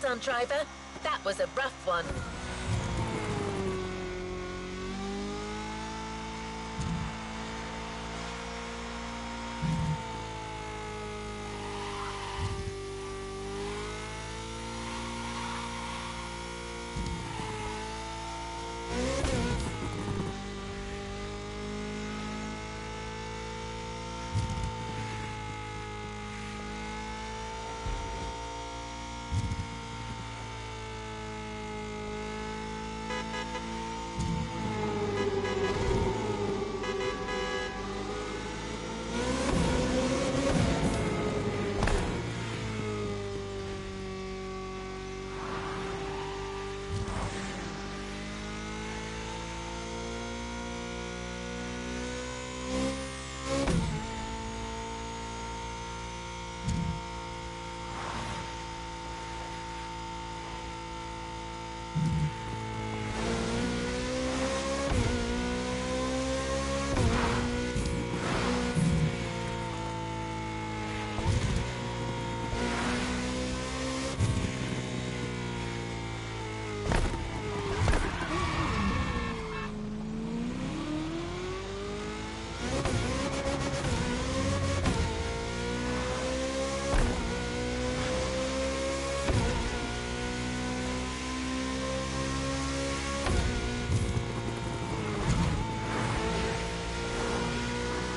Well done, driver. That was a rough one.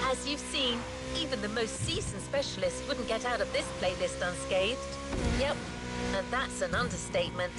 As you've seen, even the most seasoned specialist wouldn't get out of this playlist unscathed. Yep, and that's an understatement.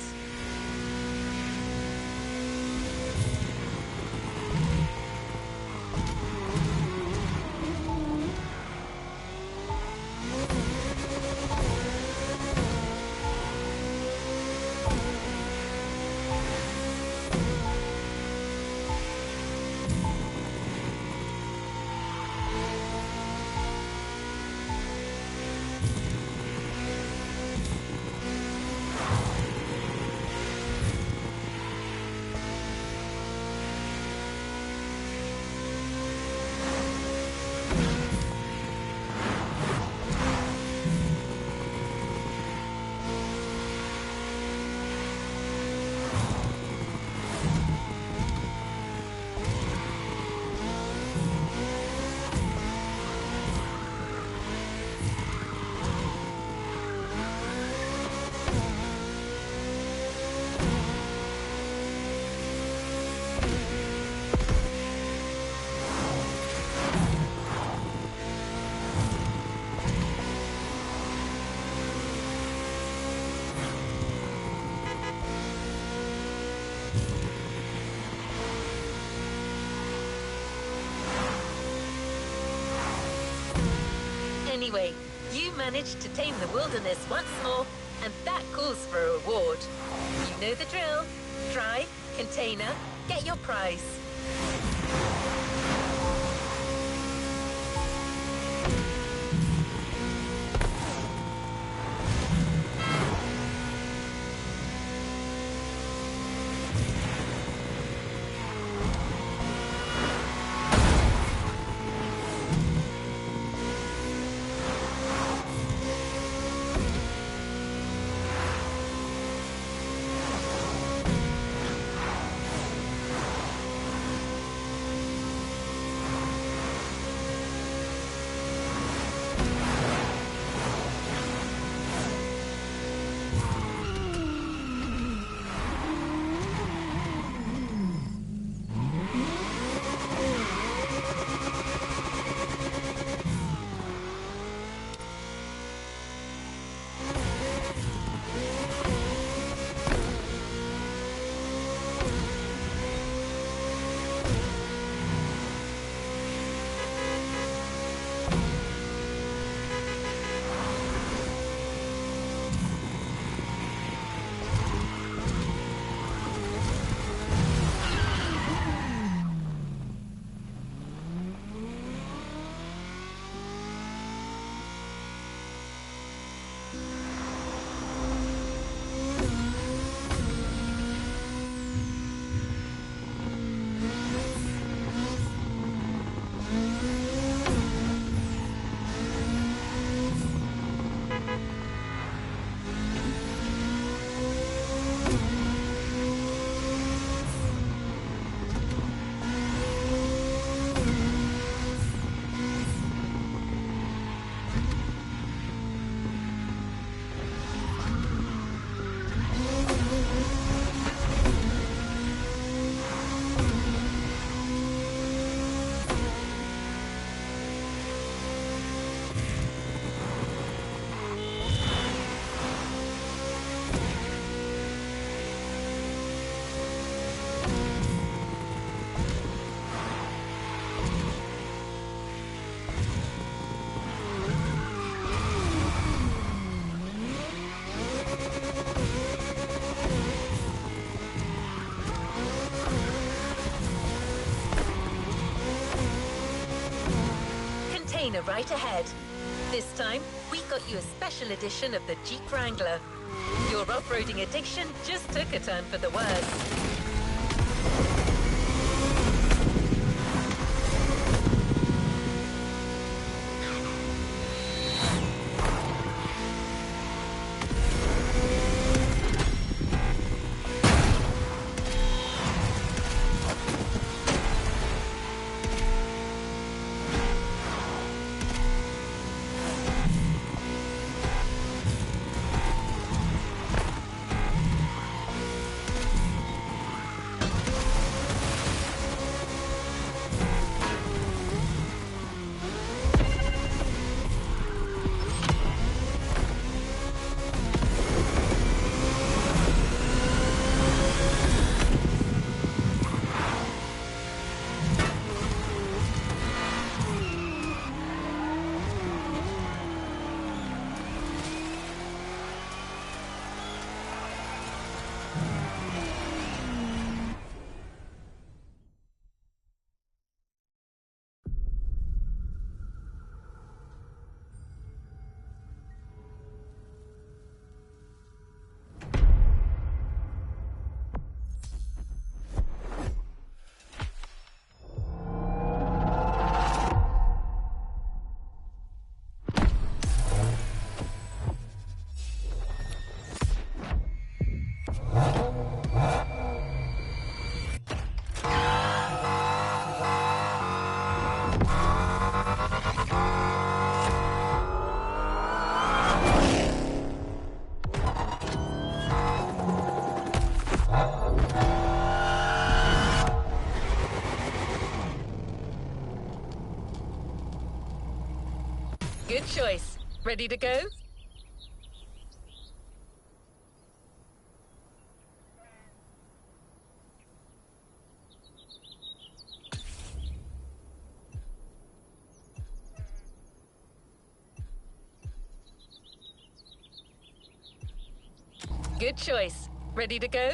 Anyway, you managed to tame the wilderness once more, and that calls for a reward. You know the drill. Try, container, get your prize. right ahead. This time, we got you a special edition of the Jeep Wrangler. Your off-roading addiction just took a turn for the worse. Good choice. Ready to go? Good choice. Ready to go?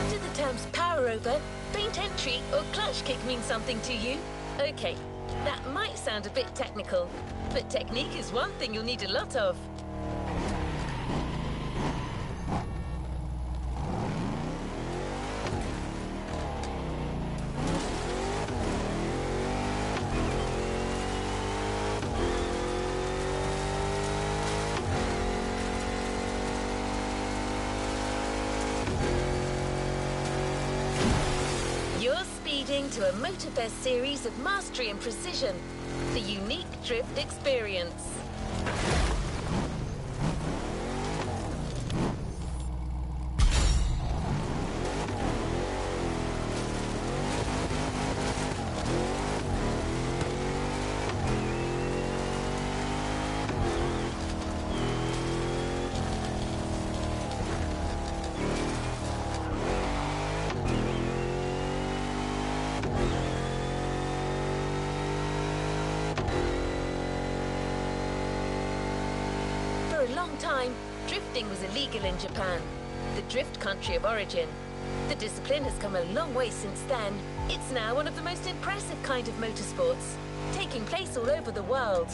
Do the terms power over, faint entry, or clutch kick mean something to you? Okay, that might sound a bit technical, but technique is one thing you'll need a lot of. You're speeding to a Motorfest series of mastery and precision, the unique drift experience. For a long time, drifting was illegal in Japan, the drift country of origin. The discipline has come a long way since then. It's now one of the most impressive kind of motorsports, taking place all over the world.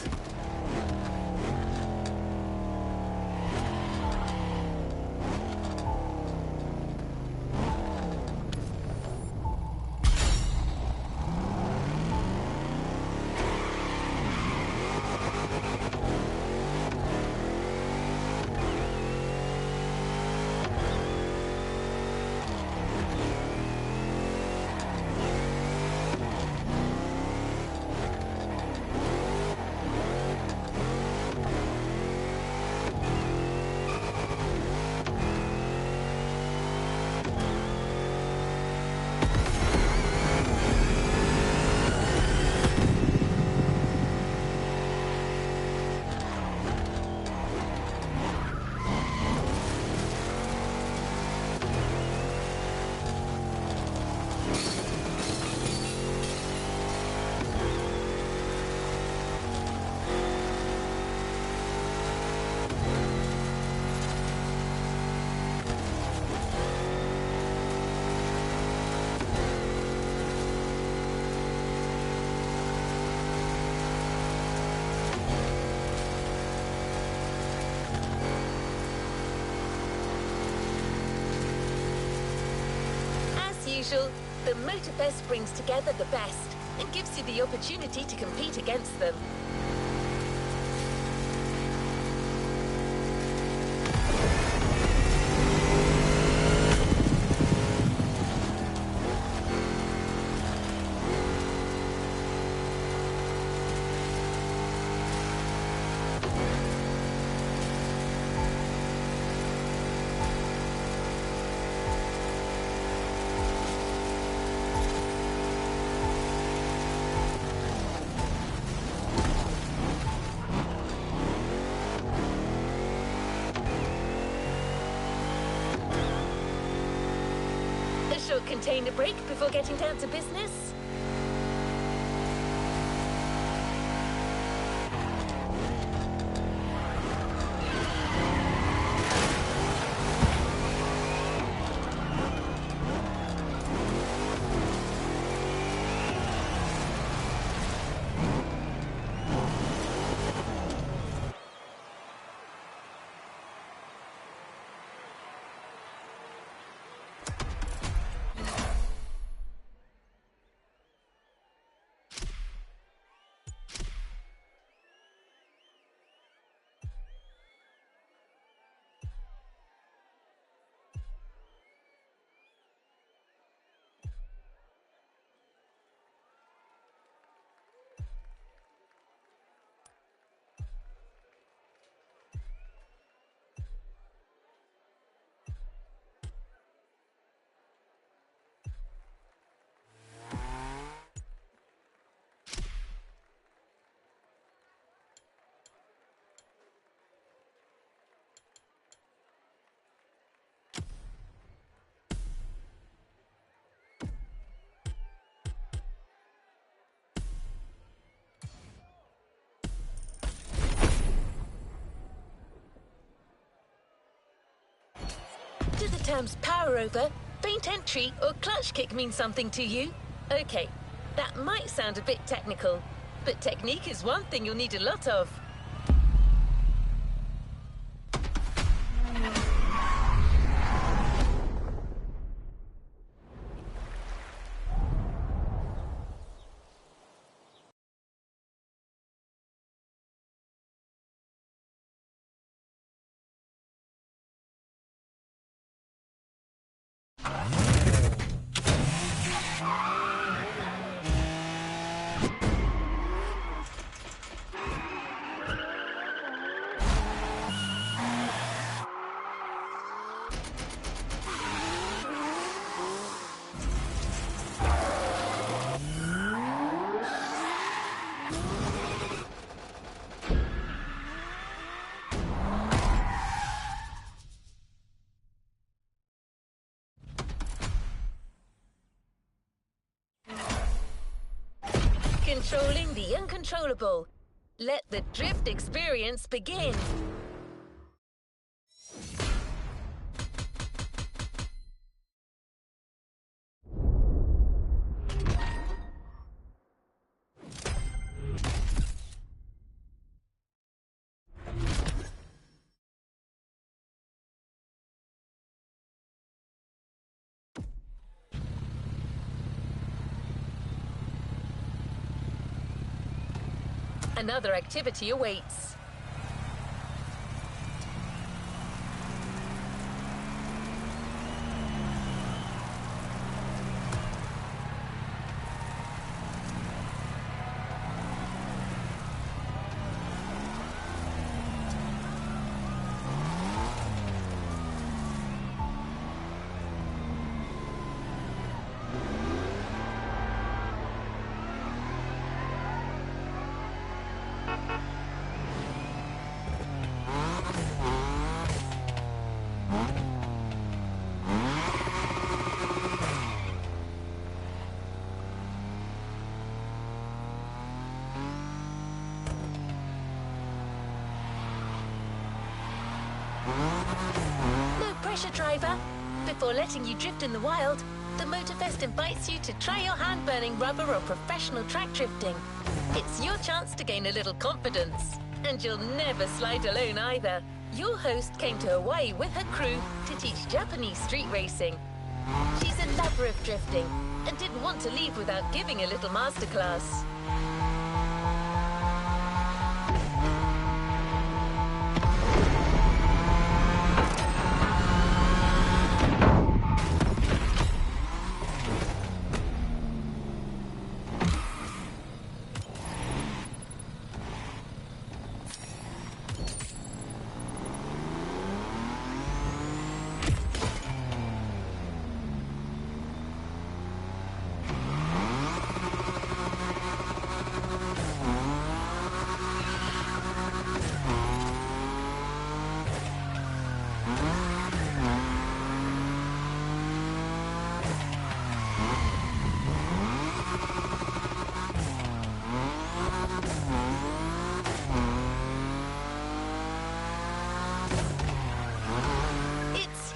usual, the Motorfest brings together the best and gives you the opportunity to compete against them. Short container break before getting down to business. Do the terms power over, faint entry or clutch kick mean something to you? Okay, that might sound a bit technical, but technique is one thing you'll need a lot of. Controlling the uncontrollable. Let the drift experience begin. Another activity awaits. No pressure, driver. Before letting you drift in the wild, the Motorfest invites you to try your hand-burning rubber or professional track drifting. It's your chance to gain a little confidence. And you'll never slide alone either. Your host came to Hawaii with her crew to teach Japanese street racing. She's a lover of drifting and didn't want to leave without giving a little masterclass.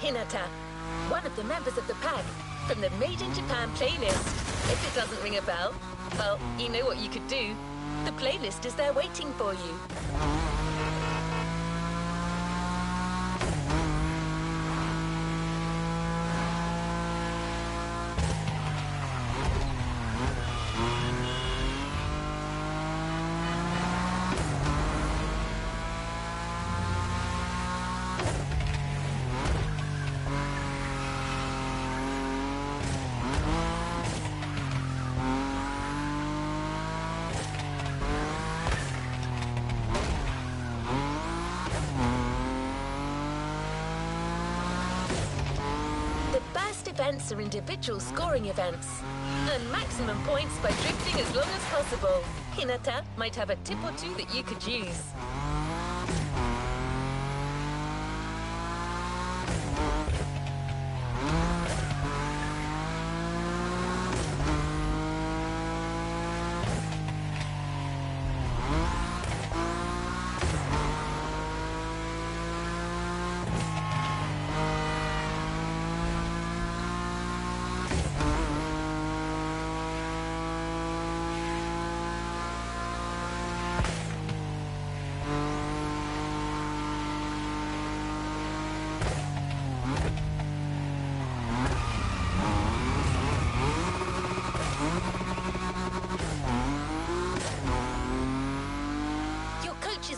Hinata, one of the members of the pack, from the Made in Japan playlist. If it doesn't ring a bell, well, you know what you could do. The playlist is there waiting for you. Events are individual scoring events. Earn maximum points by drifting as long as possible. Hinata might have a tip or two that you could use.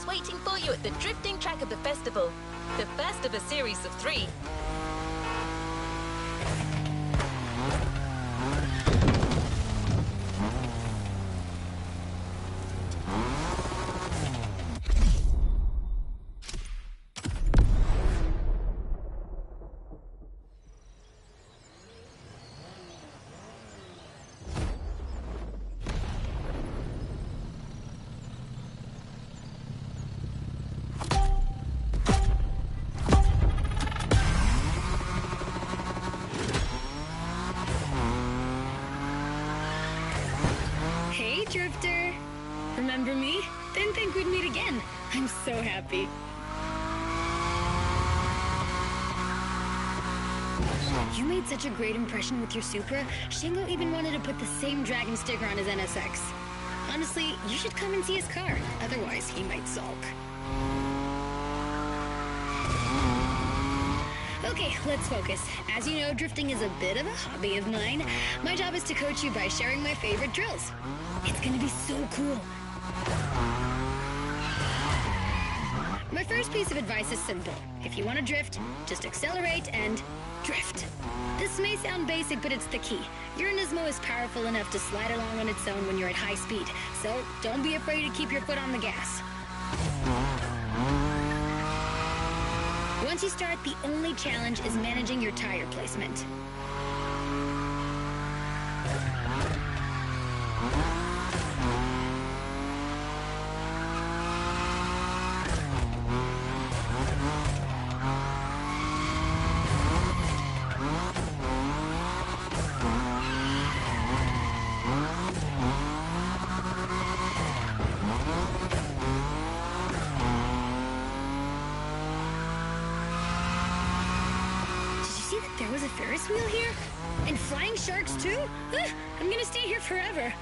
Waiting for you at the drifting track of the festival, the first of a series of 3. Drifter. Remember me? Didn't think we'd meet again. I'm so happy. You made such a great impression with your Supra, Shingo even wanted to put the same Dragon sticker on his NSX. Honestly, you should come and see his car. Otherwise, he might sulk. Okay, let's focus. As you know, drifting is a bit of a hobby of mine. My job is to coach you by sharing my favorite drills. It's gonna be so cool. My first piece of advice is simple. If you want to drift, just accelerate and drift. This may sound basic, but it's the key. Your Nismo is powerful enough to slide along on its own when you're at high speed, so don't be afraid to keep your foot on the gas. Once you start, the only challenge is managing your tire placement. There was a Ferris wheel here? And flying sharks too? I'm gonna stay here forever.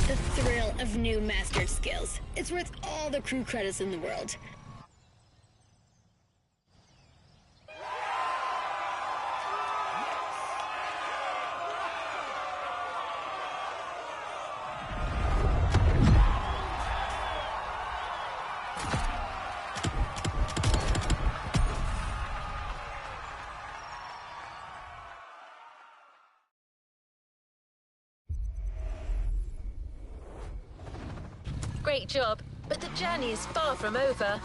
The thrill of new mastered skills. It's worth all the crew credits in the world. Great job, but the journey is far from over.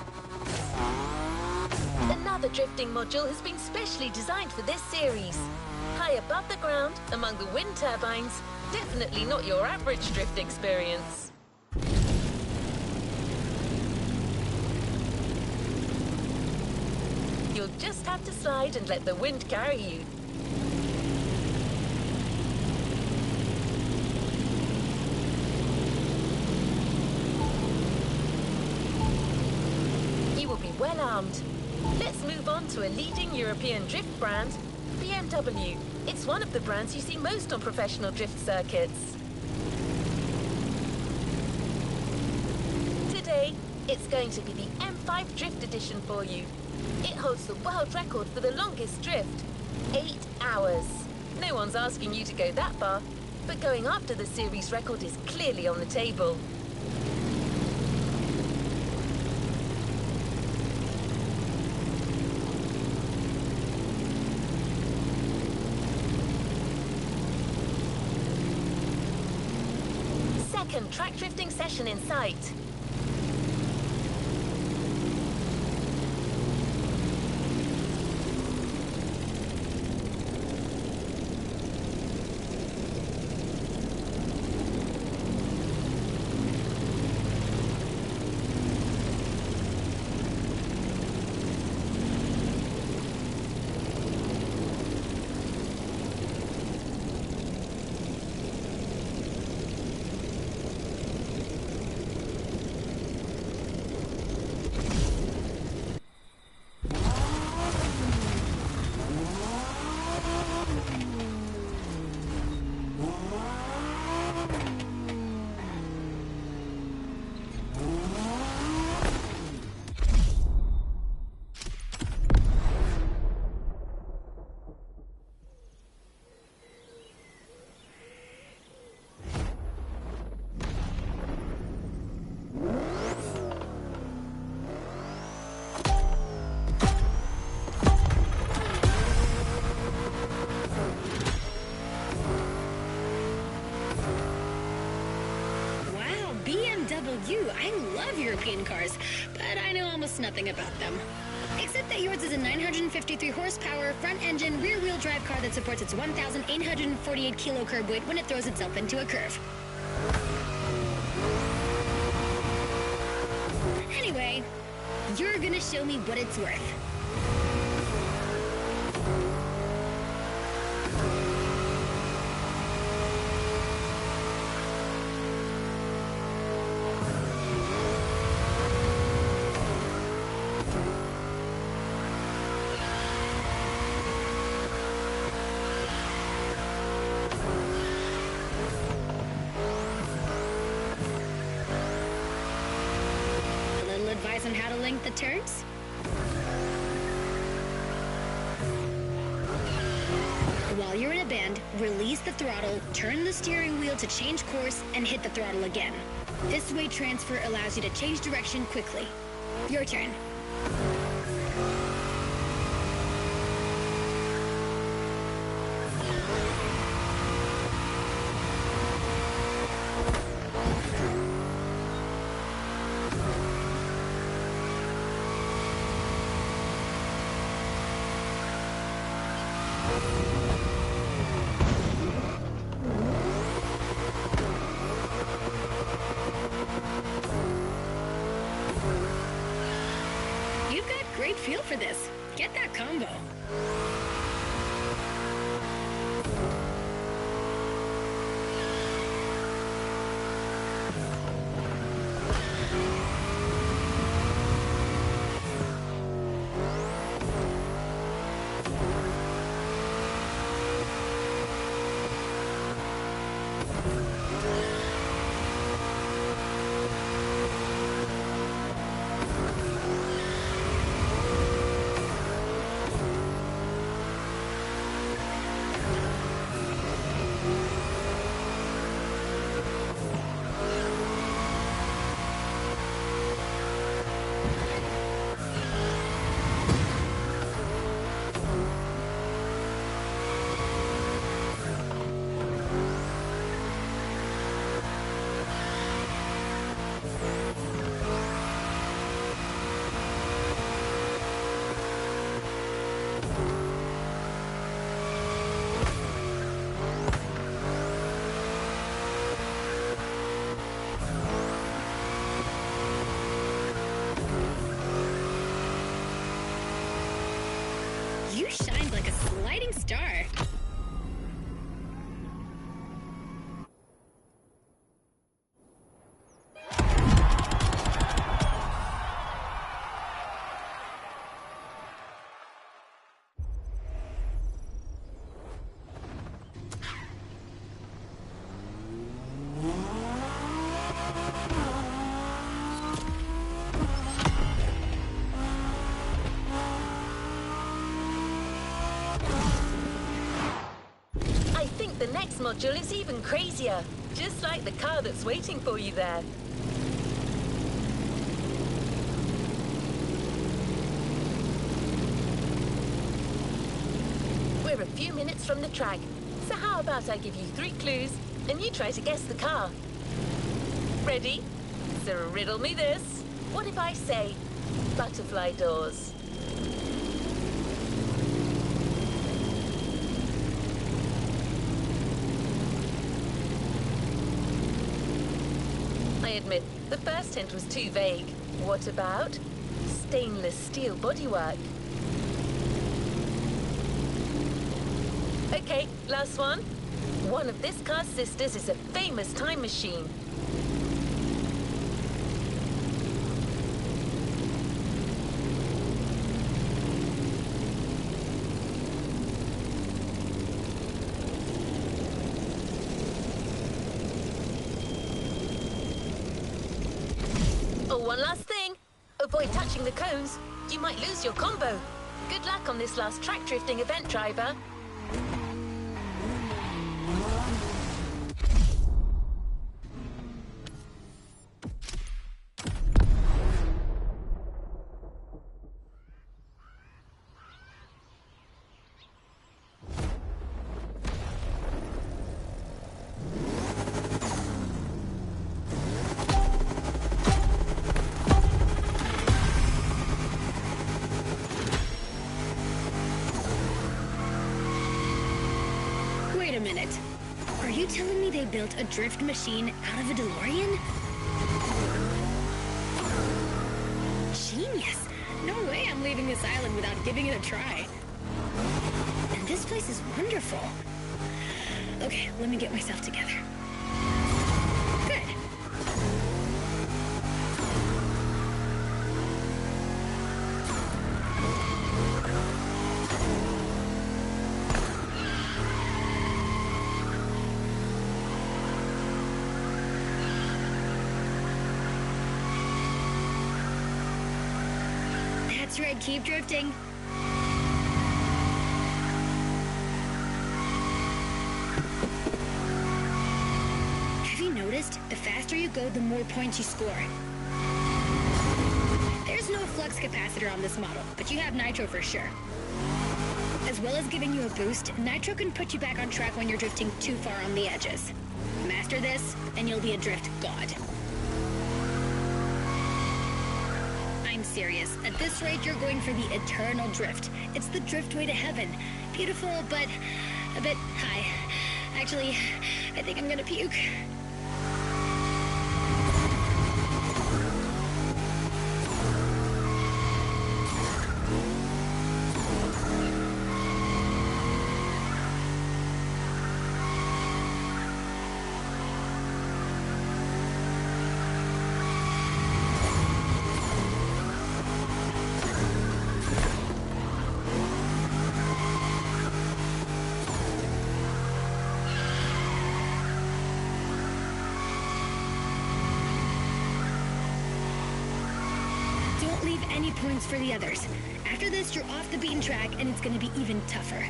Another drifting module has been specially designed for this series. High above the ground, among the wind turbines, definitely not your average drift experience. You'll just have to slide and let the wind carry you. Well armed. Let's move on to a leading European drift brand, BMW. It's one of the brands you see most on professional drift circuits. Today, it's going to be the M5 Drift Edition for you. It holds the world record for the longest drift, 8 hours. No one's asking you to go that far, but going after the series record is clearly on the table. Second track drifting session in sight. I love European cars, but I know almost nothing about them. Except that yours is a 953 horsepower, front-engine, rear-wheel drive car that supports its 1,848 kilo curb weight when it throws itself into a curve. Anyway, you're gonna show me what it's worth. Advice on how to link the turns? While you're in a bend, release the throttle, turn the steering wheel to change course, and hit the throttle again. This weight transfer allows you to change direction quickly. Your turn. You've got great feel for this. Get that combo. You shined like a sliding star. The next module is even crazier, just like the car that's waiting for you there. We're a few minutes from the track, so how about I give you 3 clues and you try to guess the car? Ready? So riddle me this. What if I say butterfly doors? I admit, the first hint was too vague. What about stainless steel bodywork? Okay, last one. One of this car's sisters is a famous time machine. Oh, one last thing. Avoid touching the cones. You might lose your combo. Good luck on this last track drifting event, driver. Wait a minute. Are you telling me they built a drift machine out of a DeLorean? Genius! No way I'm leaving this island without giving it a try. And this place is wonderful. Okay, let me get myself together. Good. That's right, keep drifting. Have you noticed? The faster you go, the more points you score. There's no flux capacitor on this model, but you have nitro for sure. As well as giving you a boost, nitro can put you back on track when you're drifting too far on the edges. Master this, and you'll be a drift god. I'm serious. At this rate, you're going for the eternal drift. It's the drift way to heaven. Beautiful, but a bit high. Actually, I think I'm gonna puke. Don't leave any points for the others. After this, you're off the beaten track, and it's gonna be even tougher.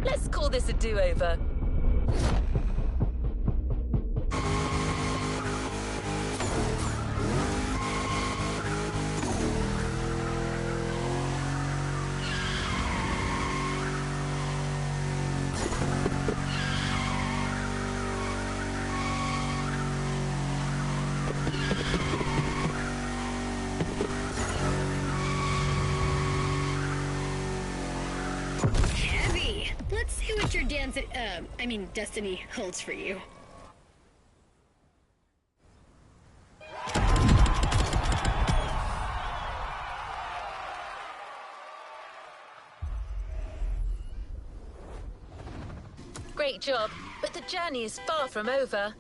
Let's call this a do-over. destiny holds for you. Great job, but the journey is far from over.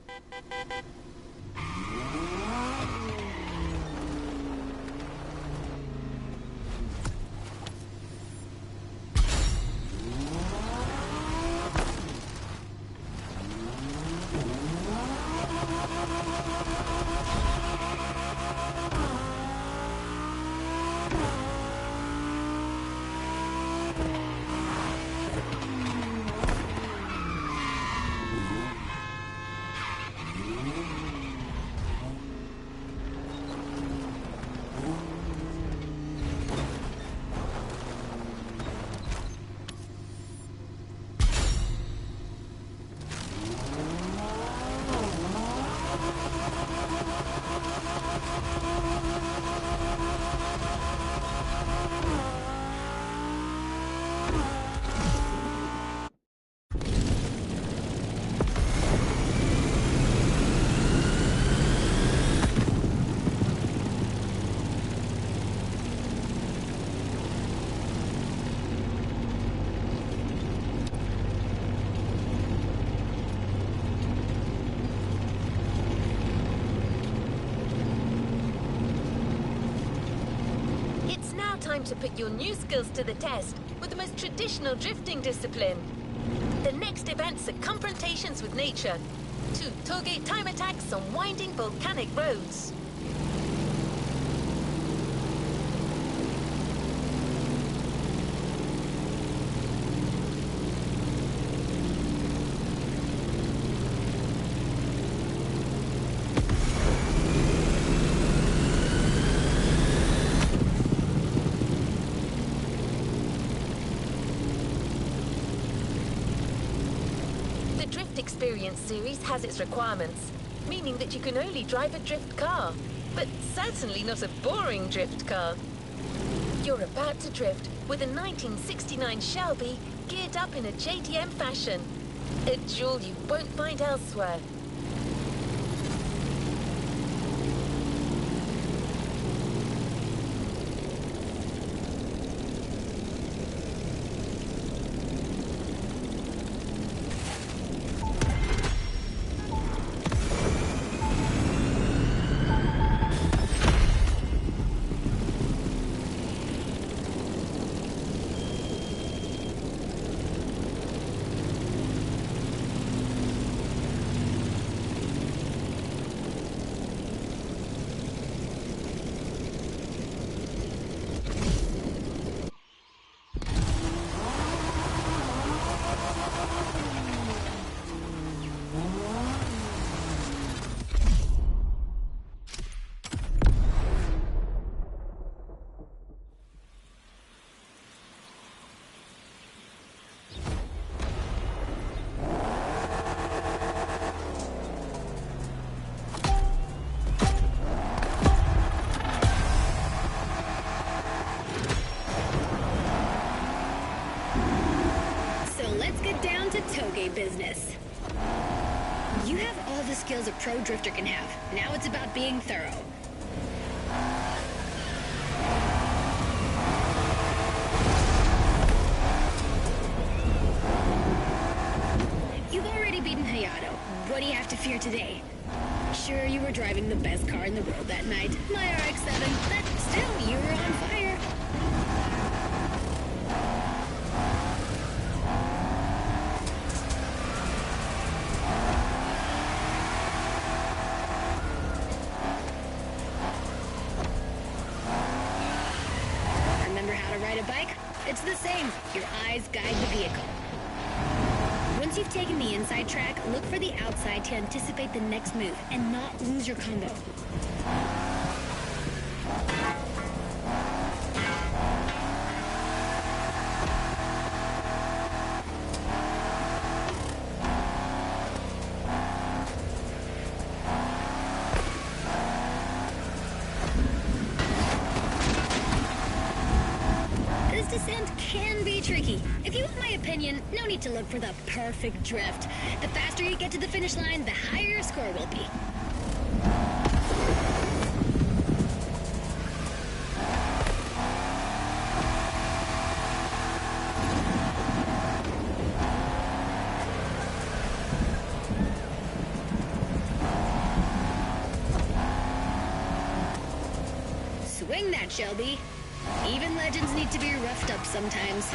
Time to put your new skills to the test with the most traditional drifting discipline. The next events are confrontations with nature, 2 tollgate time attacks on winding volcanic roads. Experience series has its requirements, meaning that you can only drive a drift car, but certainly not a boring drift car. You're about to drift with a 1969 Shelby geared up in a JDM fashion, a jewel you won't find elsewhere. Business. You have all the skills a pro drifter can have. Now it's about being thorough. You've already beaten Hayato. What do you have to fear today? Sure, you were driving the best car in the world that night, my RX-7, but still, you were on fire. It's the same. Your eyes guide the vehicle. Once you've taken the inside track, look for the outside to anticipate the next move and not lose your combo. can be tricky. If you want my opinion, no need to look for the perfect drift. The faster you get to the finish line, the higher your score will be. Swing that, Shelby. Even legends need to be roughed up sometimes.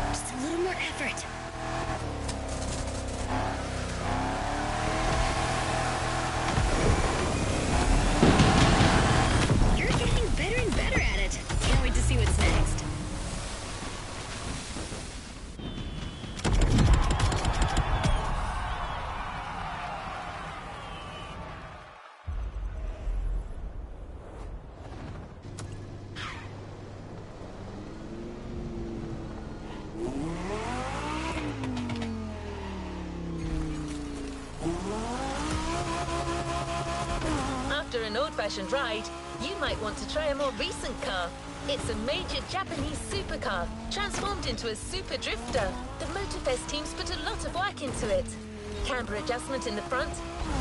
Just a little more effort. You're getting better and better at it. Can't wait to see what's next. After an old-fashioned ride, you might want to try a more recent car. It's a major Japanese supercar, transformed into a super drifter. The Motorfest team's put a lot of work into it. Camber adjustment in the front,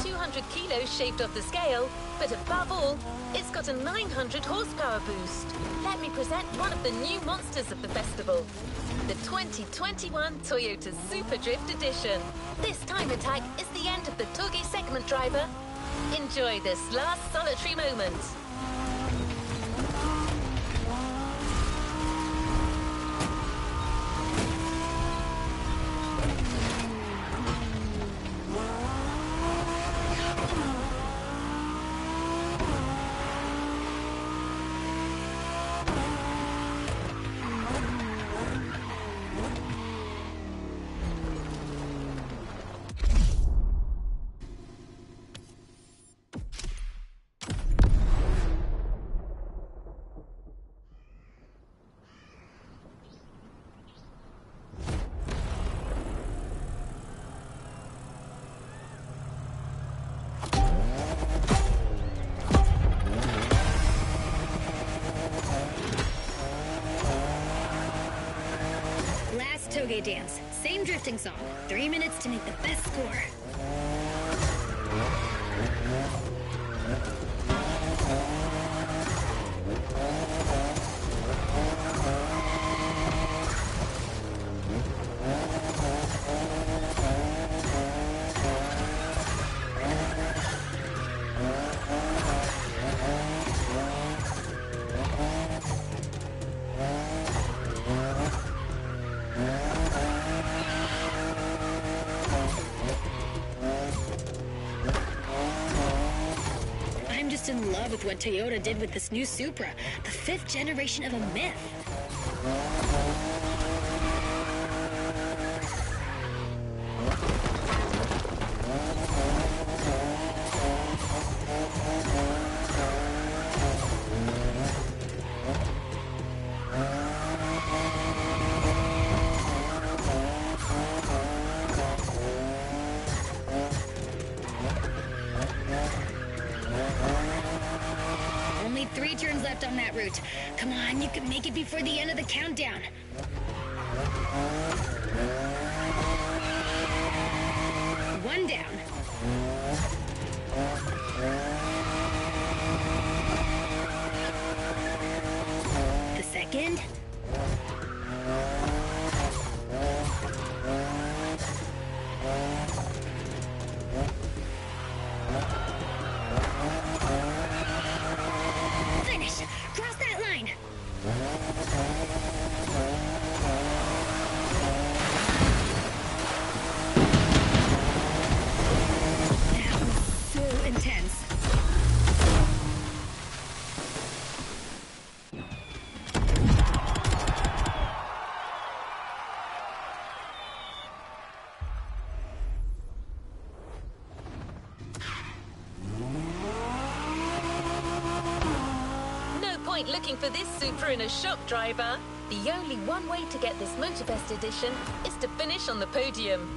200 kilos shaved off the scale, but above all, it's got a 900 horsepower boost. Let me present one of the new monsters of the festival, the 2021 Toyota Super Drift Edition. This time attack is the end of the Toge segment, driver. Enjoy this last solitary moment. Last Toge dance. Same drifting song. 3 minutes to make the best score. I'm just in love with what Toyota did with this new Supra, the 5th generation of a myth. Only 3 turns left on that route. Come on, you can make it before the end of the countdown. One down. The second. Finish! Cross that line! That was so intense. for this super inner shock driver. The only one way to get this Motorfest edition is to finish on the podium.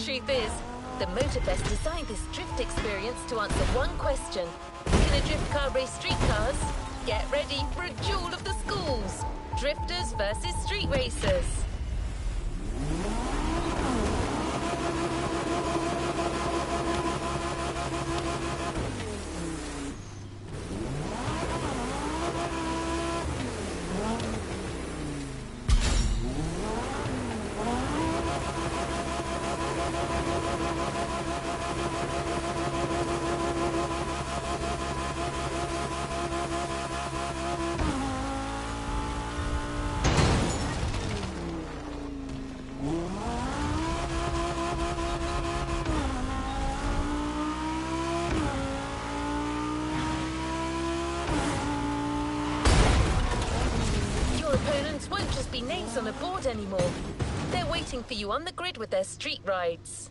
Truth is, the Motorfest designed this drift experience to answer one question. Can a drift car race street cars? Get ready for a duel of the schools. Drifters versus street racers. Your opponents won't just be names on a board anymore. They're waiting for you on the grid with their street rides.